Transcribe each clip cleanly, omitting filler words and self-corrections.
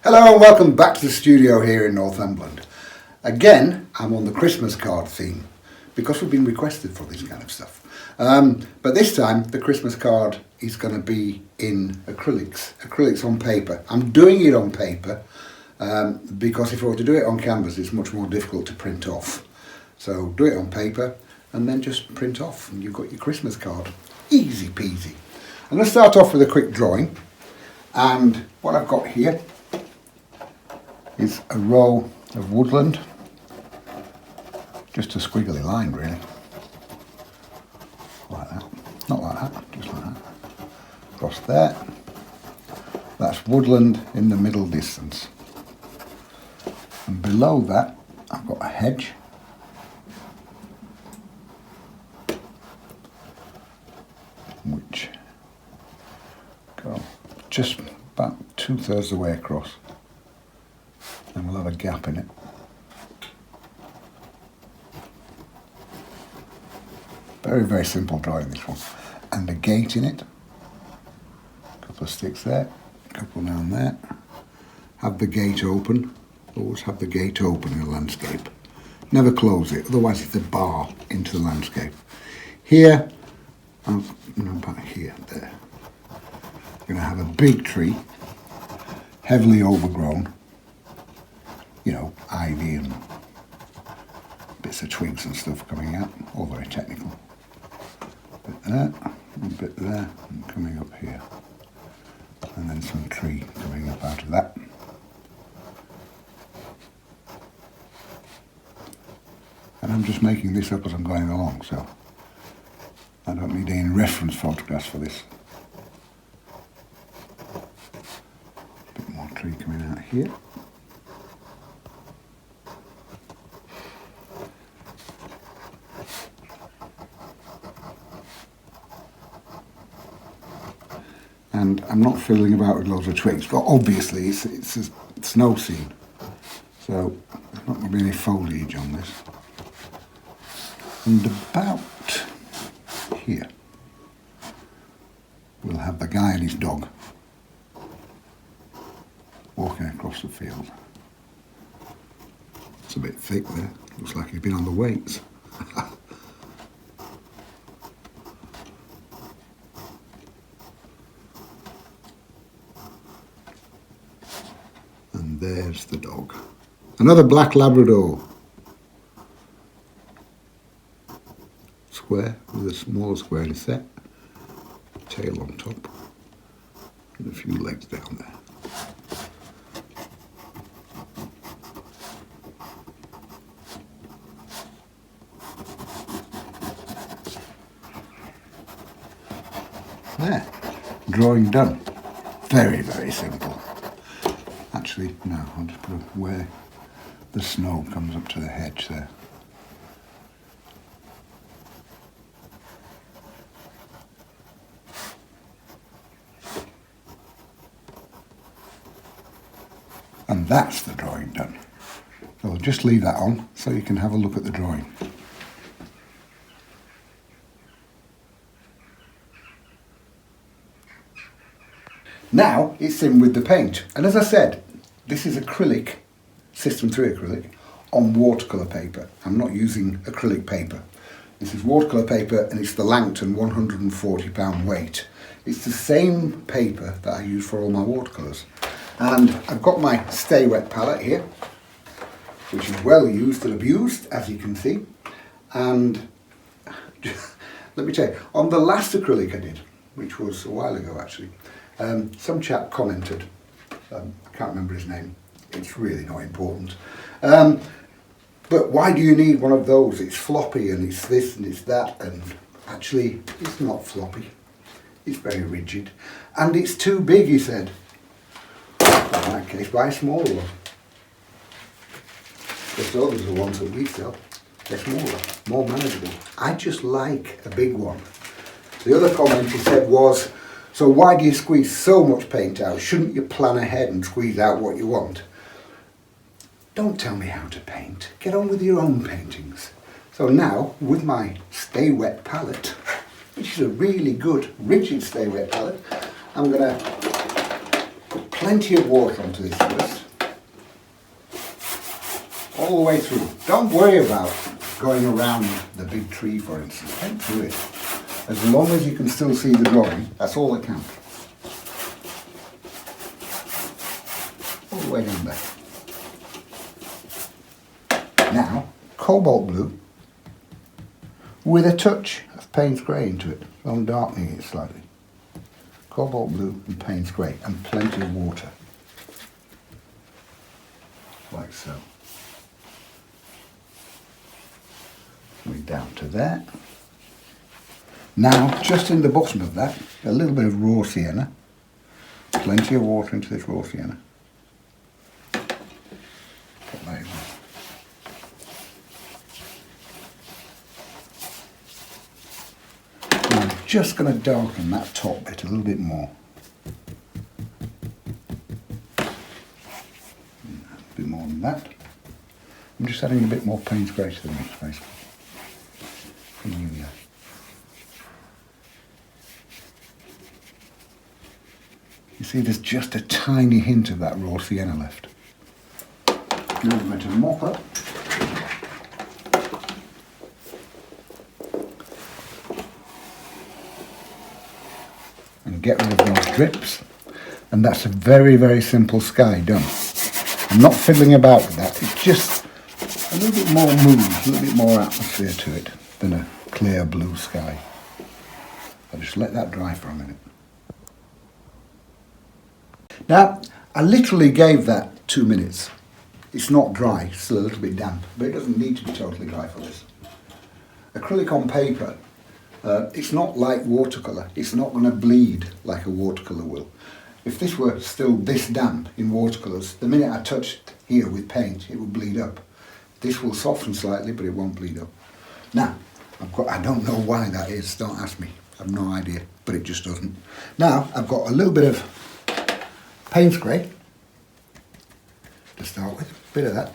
Hello and welcome back to the studio here in Northumberland. Again, I'm on the Christmas card theme because we've been requested for this kind of stuff. But this time the Christmas card is going to be in acrylics on paper. I'm doing it on paper because if I were to do it on canvas it's much more difficult to print off. So do it on paper and then just print off and you've got your Christmas card. Easy peasy. I'm going to start off with a quick drawing, and what I've got here is a row of woodland, just a squiggly line really, like that, not like that, just like that, across there. That's woodland in the middle distance, and below that I've got a hedge, which go just about 2/3 of the way across. And we'll have a gap in it. Very, very simple drawing, this one. And a gate in it. A couple of sticks there, a couple down there. Have the gate open. Always have the gate open in a landscape. Never close it, otherwise it's a bar into the landscape. Here, about here, there. You're going to have a big tree, heavily overgrown. You know, ivy and bits of twigs and stuff coming out, all very technical. A bit there, a bit there, and coming up here. And then some tree coming up out of that. And I'm just making this up as I'm going along, so I don't need any reference photographs for this. A bit more tree coming out here. And I'm not fiddling about with loads of twigs, but obviously it's a snow scene, so there's not going to be any foliage on this. And about here, we'll have the guy and his dog walking across the field. It's a bit thick there, looks like he's been on the weights. And there's the dog. Another black Labrador. Square, with a smaller square in set. Tail on top. And a few legs down there. There. Drawing done. Very, very simple. Actually, no, I'll just put where the snow comes up to the hedge there. And that's the drawing done. So I'll just leave that on so you can have a look at the drawing. Now it's in with the paint, and as I said, this is acrylic, System 3 acrylic, on watercolour paper. I'm not using acrylic paper. This is watercolour paper and it's the Langton 140 pound weight. It's the same paper that I use for all my watercolours. And I've got my Stay Wet palette here, which is well used and abused, as you can see. And let me tell you, on the last acrylic I did, which was a while ago actually, some chap commented, I can't remember his name, it's really not important, but why do you need one of those? It's floppy and it's this and it's that, and actually it's not floppy, it's very rigid, and it's too big, he said. In that case, buy a smaller one. Because those are the ones that we sell, they're smaller, more manageable. I just like a big one. The other comment he said was, so why do you squeeze so much paint out? Shouldn't you plan ahead and squeeze out what you want? Don't tell me how to paint. Get on with your own paintings. So now, with my Stay Wet palette, which is a really good, rigid Stay Wet palette, I'm going to plenty of water onto this first. All the way through. Don't worry about going around the big tree, for instance. Paint through it. As long as you can still see the drawing, that's all that counts. All the way down there. Now, cobalt blue with a touch of Payne's grey into it. So I'm darkening it slightly. Cobalt blue and Payne's grey, and plenty of water. Like so. We're down to that. Now, just in the bottom of that, a little bit of raw sienna. Plenty of water into this raw sienna. Put that in there. I'm just going to darken that top bit a little bit more. A bit more than that. I'm just adding a bit more Payne's grey to the mix, basically. You see, there's just a tiny hint of that raw sienna left. Now I'm going to mop up. And get rid of those drips. And that's a very, very simple sky done. I'm not fiddling about with that. It's just a little bit more mood, a little bit more atmosphere to it than a clear blue sky. I'll just let that dry for a minute. Now, I literally gave that 2 minutes. It's not dry, it's still a little bit damp, but it doesn't need to be totally dry for this. Acrylic on paper, it's not like watercolour. It's not going to bleed like a watercolour will. If this were still this damp in watercolours, the minute I touched here with paint, it would bleed up. This will soften slightly, but it won't bleed up. Now, I don't know why that is, don't ask me. I have no idea, but it just doesn't. Now, I've got a little bit of Payne's grey to start with, a bit of that,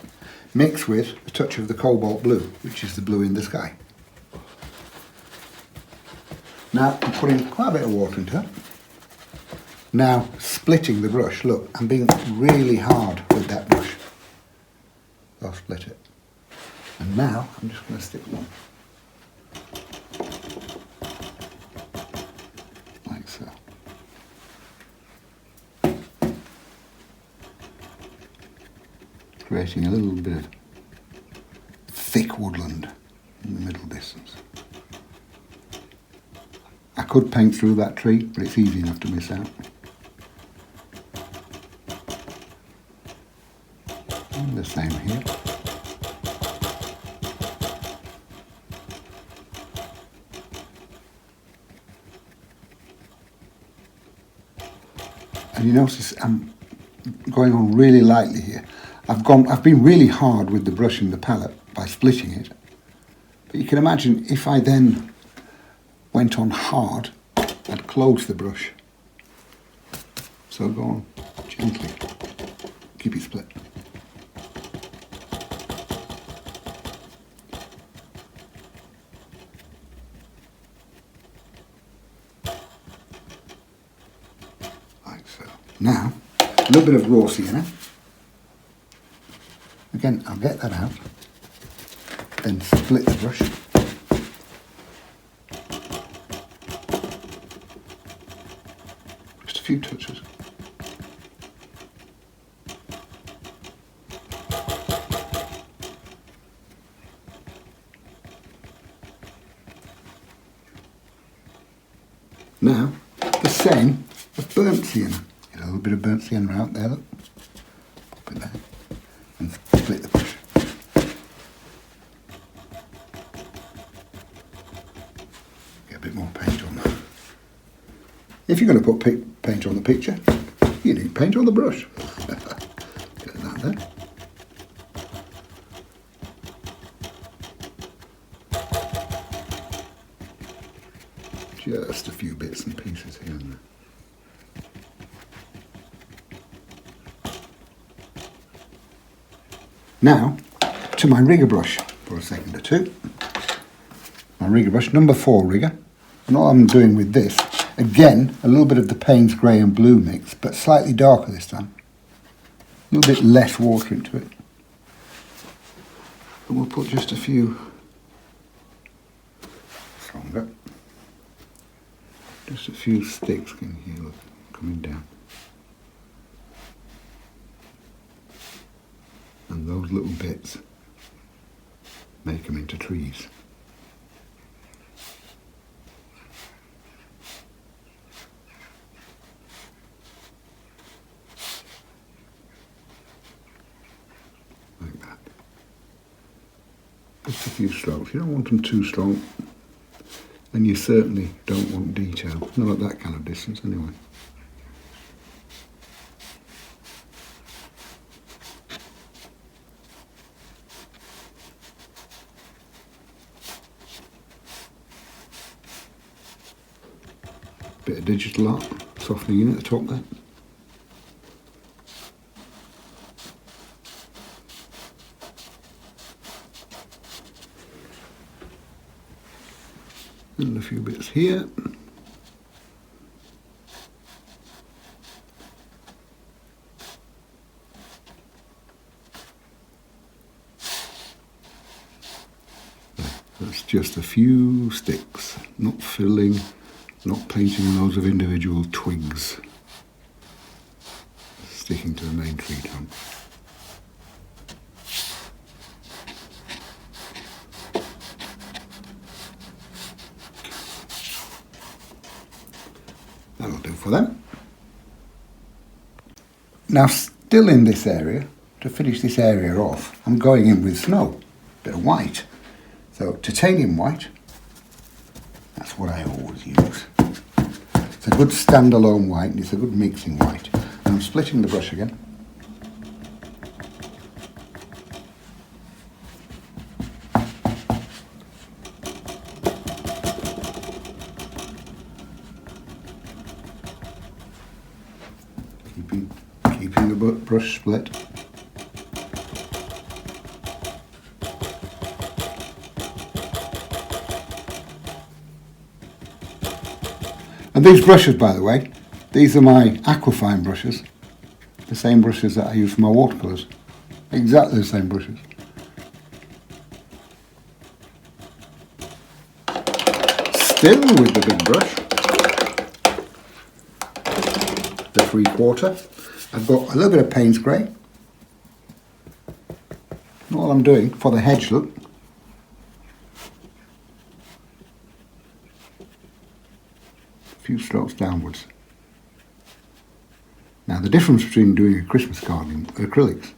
mixed with a touch of the cobalt blue, which is the blue in the sky. Now, I'm putting quite a bit of water into it. Now, splitting the brush. Look, I'm being really hard with that brush. I'll split it. And now, I'm just going to stick one. Like so. Creating a little bit of thick woodland in the middle distance. I could paint through that tree, but it's easy enough to miss out. And the same here. And you notice I'm going on really lightly here. I've been really hard with the brush and the palette by splitting it. But you can imagine if I then went on hard, I'd close the brush. So go on gently, keep it split. Like so. Now, a little bit of raw sienna. Again, I'll get that out, then split the brush. Just a few touches. Now, the same with burnt sienna. Get a little bit of burnt sienna out there, look. Pop it there. And split the brush. Get a bit more paint on that. If you're going to put paint on the picture, you need paint on the brush. Get that there. Just a few bits and pieces here and there. Now, to my rigger brush for a second or two. My rigger brush, number 4 rigger. And all I'm doing with this Again, a little bit of the Payne's grey and blue mix, but slightly darker this time. A little bit less water into it. And we'll put just a few stronger. Just a few sticks in here, look, coming down. And those little bits make them into trees. Like that. Just a few strokes. You don't want them too strong, and you certainly don't want detail. Not at that kind of distance anyway. Bit of digital art, softening in at the top there. And a few bits here. That's just a few sticks, not filling, not painting loads of individual twigs, sticking to the main tree trunk. That'll do for them. Now, still in this area, to finish this area off, I'm going in with snow, a bit of white. So titanium white, that's what I always use. It's a good standalone white and it's a good mixing white. And I'm splitting the brush again. Keeping the brush split. And these brushes, by the way, these are my Aquafine brushes, the same brushes that I use for my watercolours, exactly the same brushes. Still with the big brush, the 3/4, I've got a little bit of Payne's grey. And all I'm doing for the hedge look, few strokes downwards. Now the difference between doing a Christmas card in acrylics,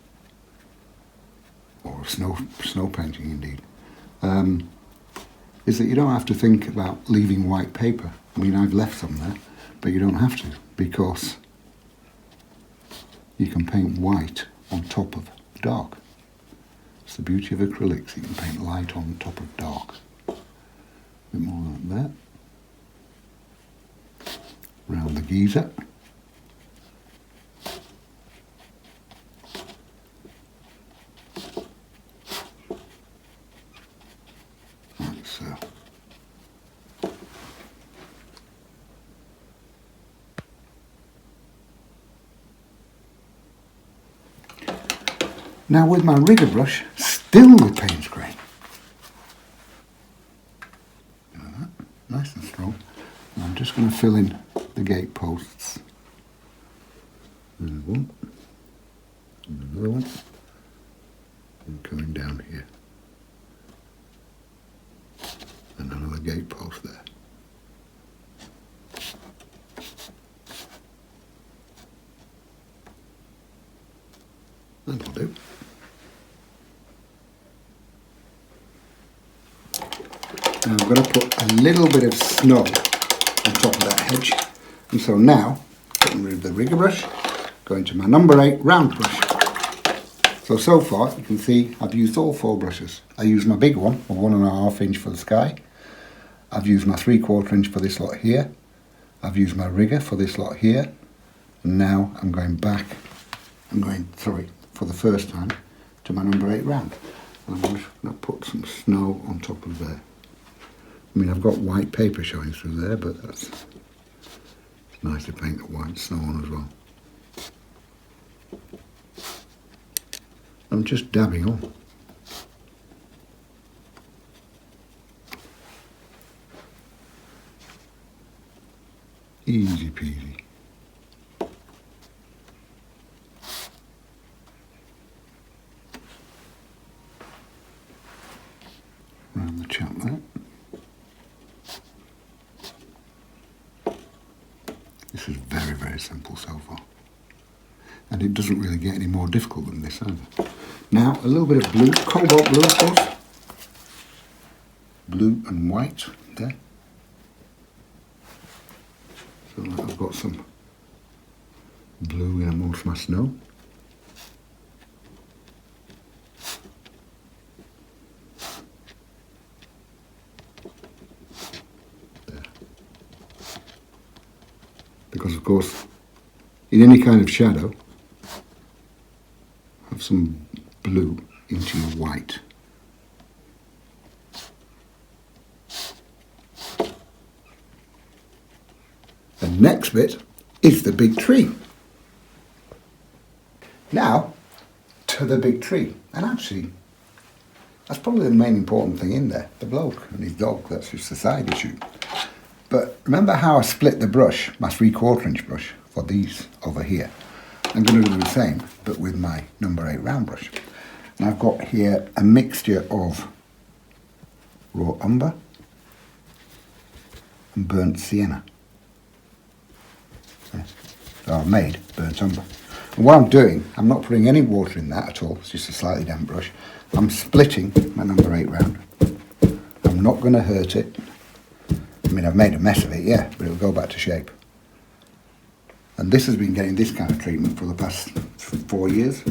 or snow painting indeed, is that you don't have to think about leaving white paper. I mean, I've left some there, but you don't have to, because you can paint white on top of dark. It's the beauty of acrylics, you can paint light on top of dark. A bit more like that. Round the geezer. Like so. Now with my rigger brush, still with Payne's grey. Nice and strong. And I'm just going to fill in the gate posts. There's one, and another one, and coming down here. And another gate post there. That'll do. Now I'm going to put a little bit of snow on top of that hedge. And so now, getting rid of the rigger brush, going to my number 8 round brush. So far you can see I've used all 4 brushes. I used my big one of 1.5 inch for the sky. I've used my 3/4 inch for this lot here. I've used my rigger for this lot here. And now I'm going back, for the first time, to my number 8 round. And I'm just going to put some snow on top of there. I mean, I've got white paper showing through there, but that's nice to paint the white snow on as well. I'm just dabbing on. Easy peasy. Round the chap there. This is very, very simple so far. And it doesn't really get any more difficult than this either. Now, a little bit of blue, cobalt blue of course. Blue and white there. So I've got some blue in amongst my snow. There. Because of course, in any kind of shadow, have some blue into your white. The next bit is the big tree. Now, to the big tree. And actually, that's probably the main important thing in there. The bloke and his dog, that's just a side issue. But remember how I split the brush, my 3/4 inch brush, for these over here? I'm going to do the same, but with my number 8 round brush. And I've got here a mixture of raw umber and burnt sienna. So I've made burnt umber. And what I'm doing, I'm not putting any water in that at all, it's just a slightly damp brush. I'm splitting my number 8 round. I'm not going to hurt it. I mean, I've made a mess of it, yeah, but it'll go back to shape. And this has been getting this kind of treatment for the past 4 years.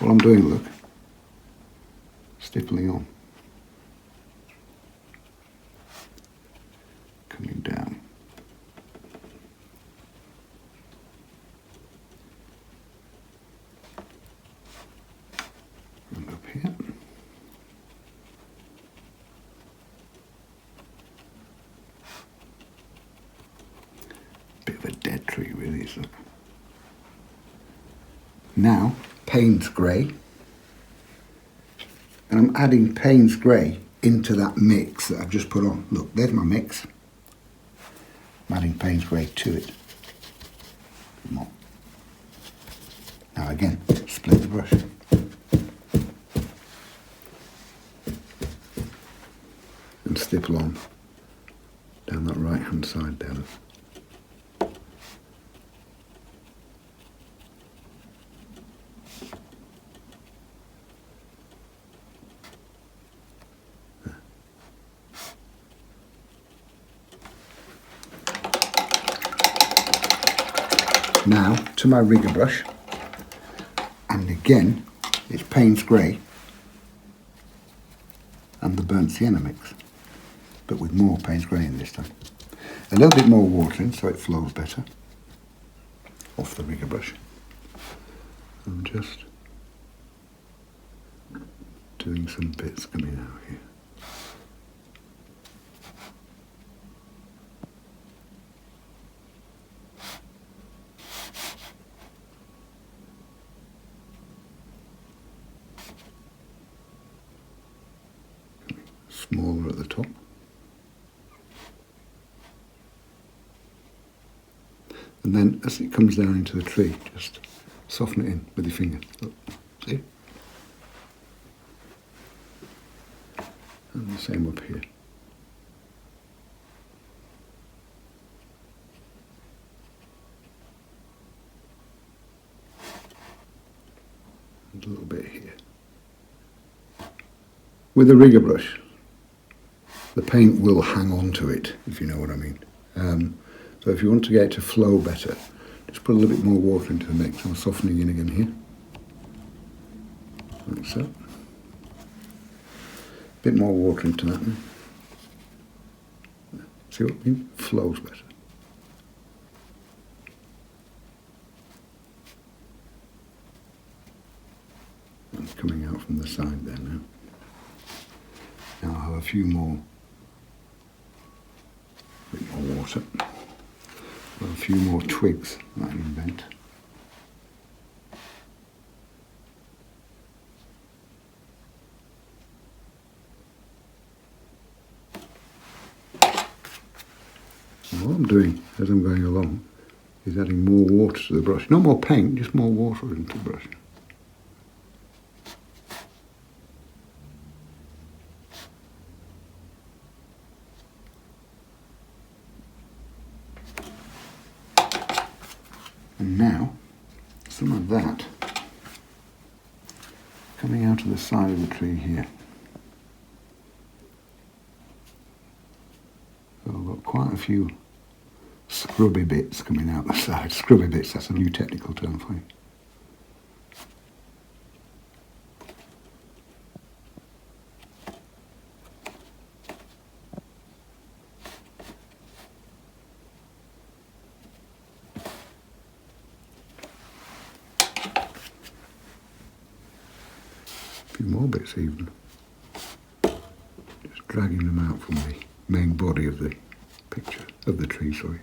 All I'm doing, look, stippling on. Coming down. And up here. Bit of a dead tree, really, isn't it? Now, Payne's Grey, and I'm adding Payne's Grey into that mix that I've just put on. Look, there's my mix. I'm adding Payne's Grey to it. More. Now again, split the brush. And stipple on down that right hand side there. Now to my rigger brush, and again it's Payne's Grey and the burnt sienna mix, but with more Payne's Grey in this time. A little bit more water in so it flows better off the rigger brush. I'm just doing some bits coming out here. Smaller at the top. And then as it comes down into the tree, just soften it in with your finger. Look, see? And the same up here. And a little bit here. With a rigger brush, the paint will hang on to it, if you know what I mean. So if you want to get it to flow better, just put a little bit more water into the mix. I'm softening in again here. Like so. A bit more water into that one. See what I mean? Flows better. And coming out from the side there now. Now I'll have a few more, bit more water. for a few more twigs that I invent. And what I'm doing as I'm going along is adding more water to the brush. No more paint, just more water into the brush. And now, some of that coming out of the side of the tree here. So I've got quite a few scrubby bits coming out the side. Scrubby bits, that's a new technical term for you. A few more bits even. Just dragging them out from the main body of the picture, of the tree, sorry.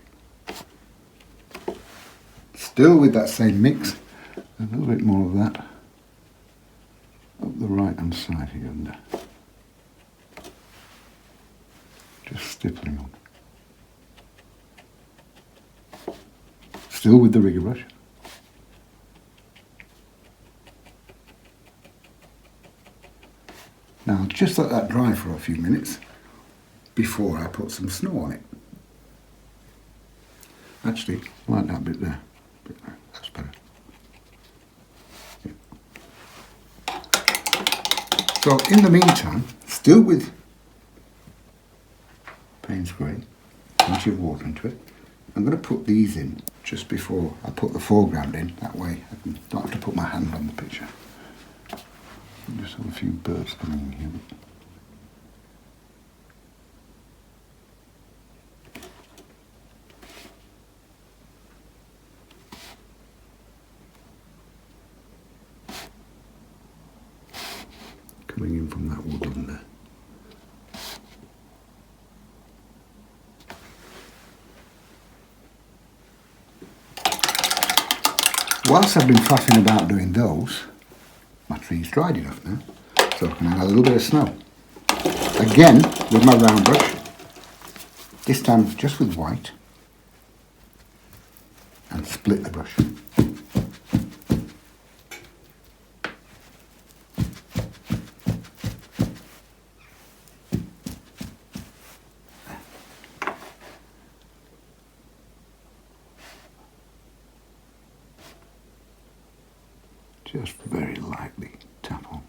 Still with that same mix, a little bit more of that up the right hand side here and there. Just stippling on. Still with the rigger brush. Now I'll just let that dry for a few minutes before I put some snow on it. Actually, I like that bit there. That's better. Yeah. So in the meantime, still with Payne's Grey, plenty of water into it, I'm going to put these in just before I put the foreground in. That way I don't have to put my hand on the picture. Just have a few birds coming in here. Coming in from that woodland there. Whilst I've been faffing about doing those, my tree's dried enough now, so I can add a little bit of snow. Again, with my round brush, this time just with white, and split the brush. Just very lightly tap on.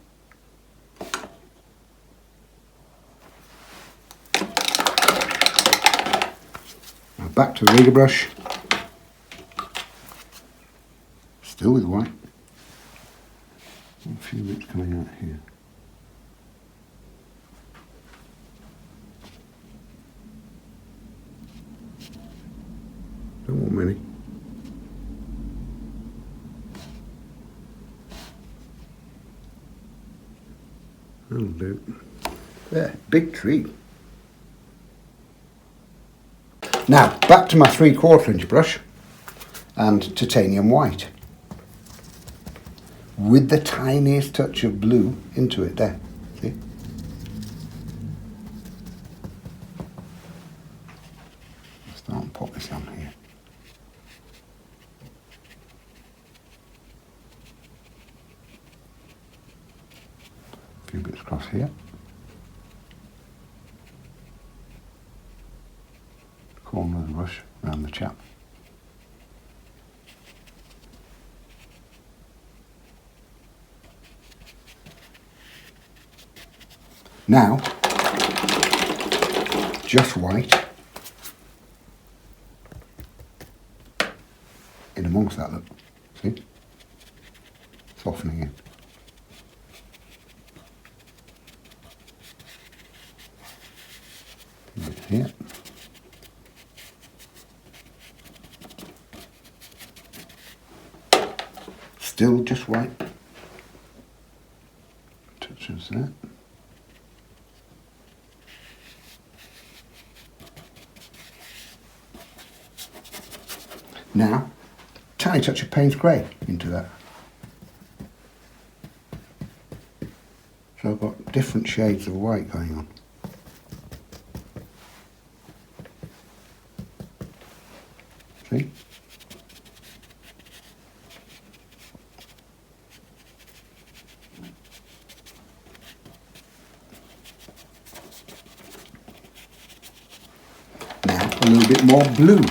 Now back to the rigger brush, still with white. A few bits coming out here. Don't want many. That'll do. There, big tree. Now, back to my 3/4 inch brush and titanium white. With the tiniest touch of blue into it there. See? Let's start and pop this on here. A few bits across here. Corner of the brush around the chap. Now, just white in amongst that, look, see? Softening it. A bit here. Still just white. Touches that. Now, tiny touch of Payne's Grey into that. So I've got different shades of white going on. See? Now a little bit more blue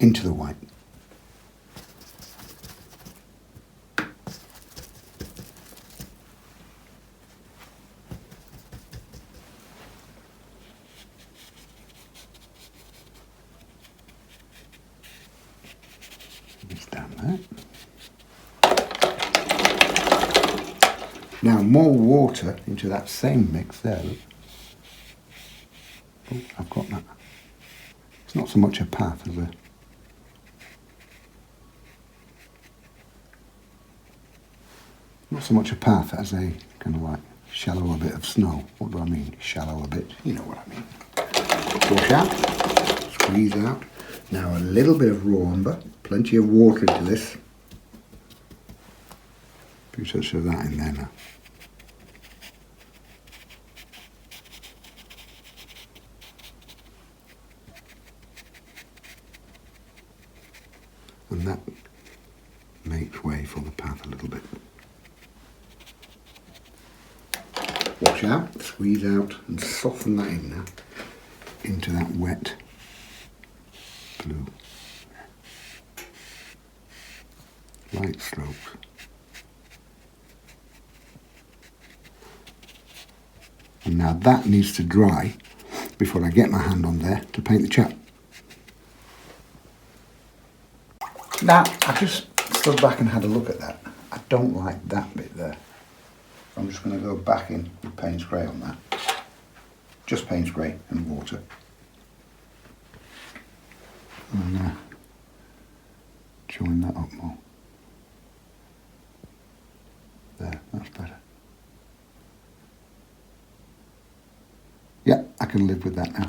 into the white. Down there. Now more water into that same mix there. Look. Oh, I've got that. It's not so much a path as a kind of like shallower bit of snow. What do I mean? Shallower bit. You know what I mean. Wash out, squeeze out. Now a little bit of raw umber, plenty of water into this. A few touches of that in there now. And that makes way for the path a little bit. Wash out, squeeze out and soften that in now into that wet blue. Light strokes. And now that needs to dry before I get my hand on there to paint the chap. Now, I just stood back and had a look at that. I don't like that bit there. I'm just going to go back in with Payne's Grey on that. Just Payne's Grey and water. And join that up more. There, that's better. Yeah, I can live with that now.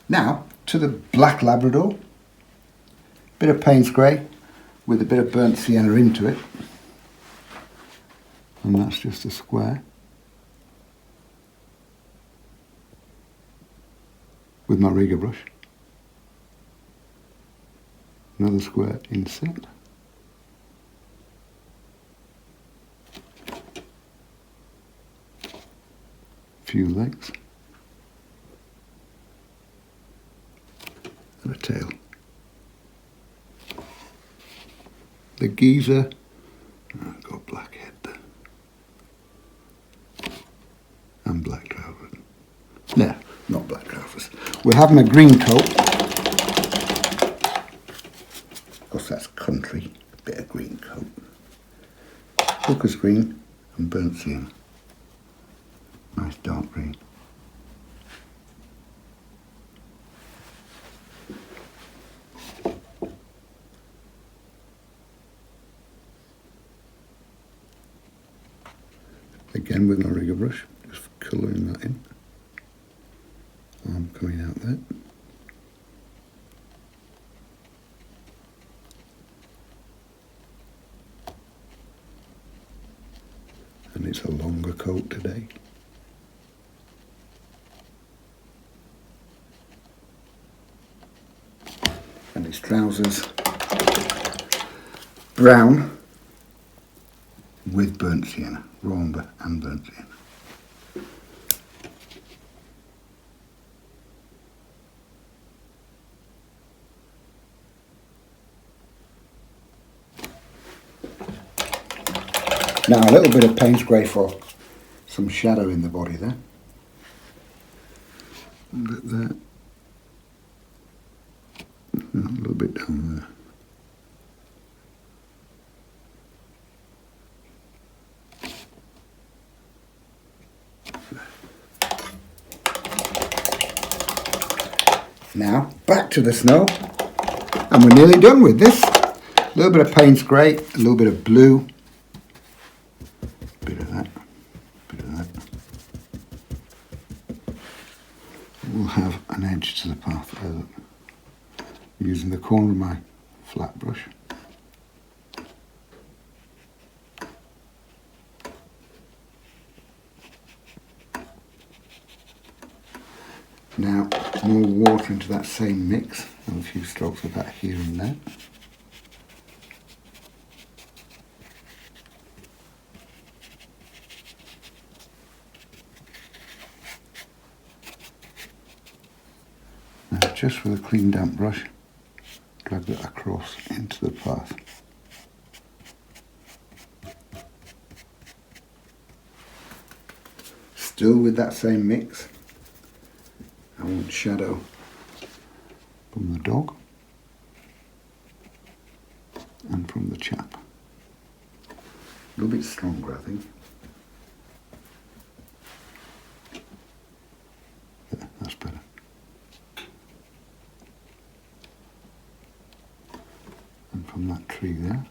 Now, to the Black Labrador. Bit of Payne's Grey with a bit of burnt sienna into it. And that's just a square. With my rigger brush. Another square inset. Few legs. And a tail. The geezer, I've got black head there. And black trousers. No, not black trousers. We're having a green coat. Of course that's country, bit of green coat. Hooker's green and burnt sienna. Nice dark green. Again with my rigger brush, just colouring that in. Arm coming out there. And it's a longer coat today. And his trousers brown with burnt sienna, raw umber and burnt sienna. Now a little bit of Payne's Grey for some shadow in the body there. A bit there. A little bit down there. Now, back to the snow, and we're nearly done with this. A little bit of Payne's Grey, a little bit of blue, bit of that, bit of that. will have an edge to the path there. Look. Using the corner of my flat brush. Now more water into that same mix, and a few strokes of that here and there. Now just with a clean damp brush, drag that across into the path. Still with that same mix. I want shadow from the dog and from the chap. A little bit stronger, I think. Yeah, that's better. And from that tree there.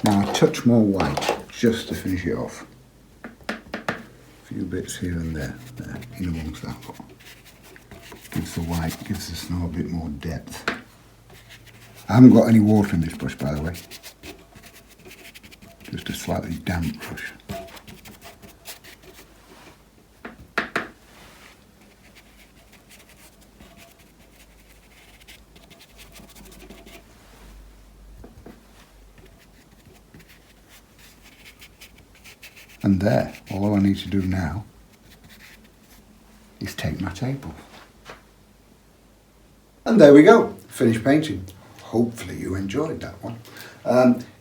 Now a touch more white, just to finish it off. A few bits here and there, in amongst that lot. Gives the white, gives the snow a bit more depth. I haven't got any water in this brush, by the way. Just a slightly damp brush. And there, all I need to do now is take my tape off. And there we go, finished painting. Hopefully you enjoyed that one.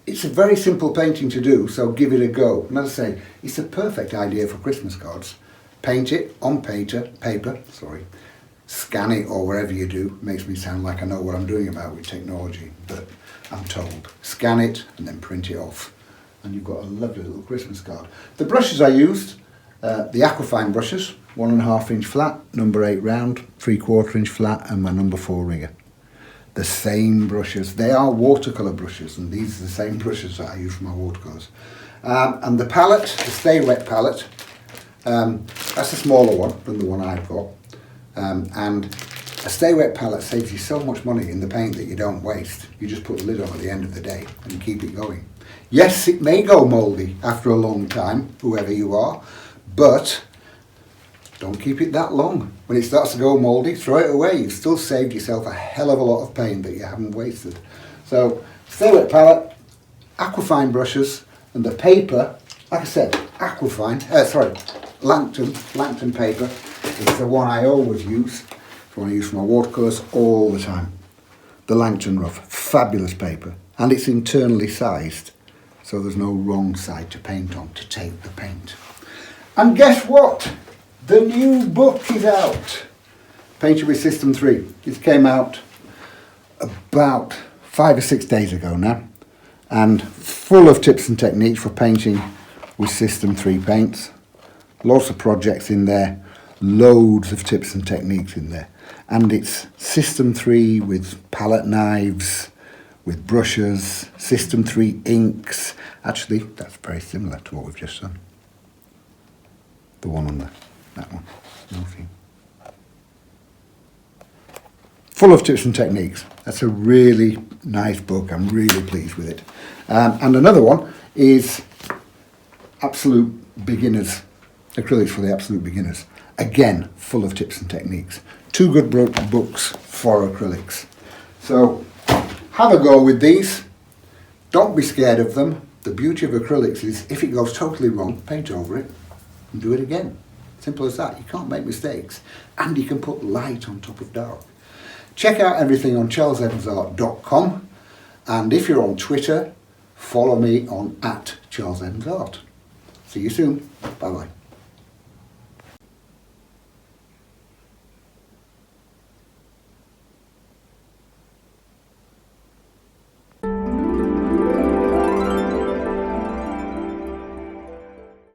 It's a very simple painting to do, so give it a go. And as I say, it's a perfect idea for Christmas cards. Paint it on paper, scan it or wherever you do. Makes me sound like I know what I'm doing about with technology, but I'm told. Scan it and then print it off. And you've got a lovely little Christmas card. The brushes I used, the Aquafine brushes, 1.5 inch flat, number 8 round, 3/4 inch flat, and my number 4 rigger. The same brushes, they are watercolour brushes, and these are the same brushes that I use for my watercolours. And the palette, the Stay Wet palette, that's a smaller one than the one I've got. And a Stay Wet palette saves you so much money in the paint that you don't waste. You just put the lid on at the end of the day and you keep it going. Yes, it may go mouldy after a long time, whoever you are, but don't keep it that long. When it starts to go mouldy, throw it away. You've still saved yourself a hell of a lot of paint that you haven't wasted. So, Stay Wet palette, Aquafine brushes, and the paper, like I said, Langton paper is the one I always use. It's the one I use for my watercolours all the time. The Langton Rough, fabulous paper, and it's internally sized. So there's no wrong side to paint on to take the paint. And guess what? The new book is out. Painted with System 3. It came out about 5 or 6 days ago now. And full of tips and techniques for painting with System 3 paints. Lots of projects in there. Loads of tips and techniques in there. And it's System 3 with palette knives, with brushes, System 3 inks. Actually, that's very similar to what we've just done. The one on that one. Nothing. Full of tips and techniques. That's a really nice book. I'm really pleased with it. And another one is Absolute Beginners. Acrylics for the Absolute Beginners. Again, full of tips and techniques. 2 good books for acrylics. So, have a go with these. Don't be scared of them. The beauty of acrylics is if it goes totally wrong, paint over it and do it again. Simple as that. You can't make mistakes. And you can put light on top of dark. Check out everything on charlesevансart.com, and if you're on Twitter, follow me on @CharlesEvansArt. See you soon. Bye bye.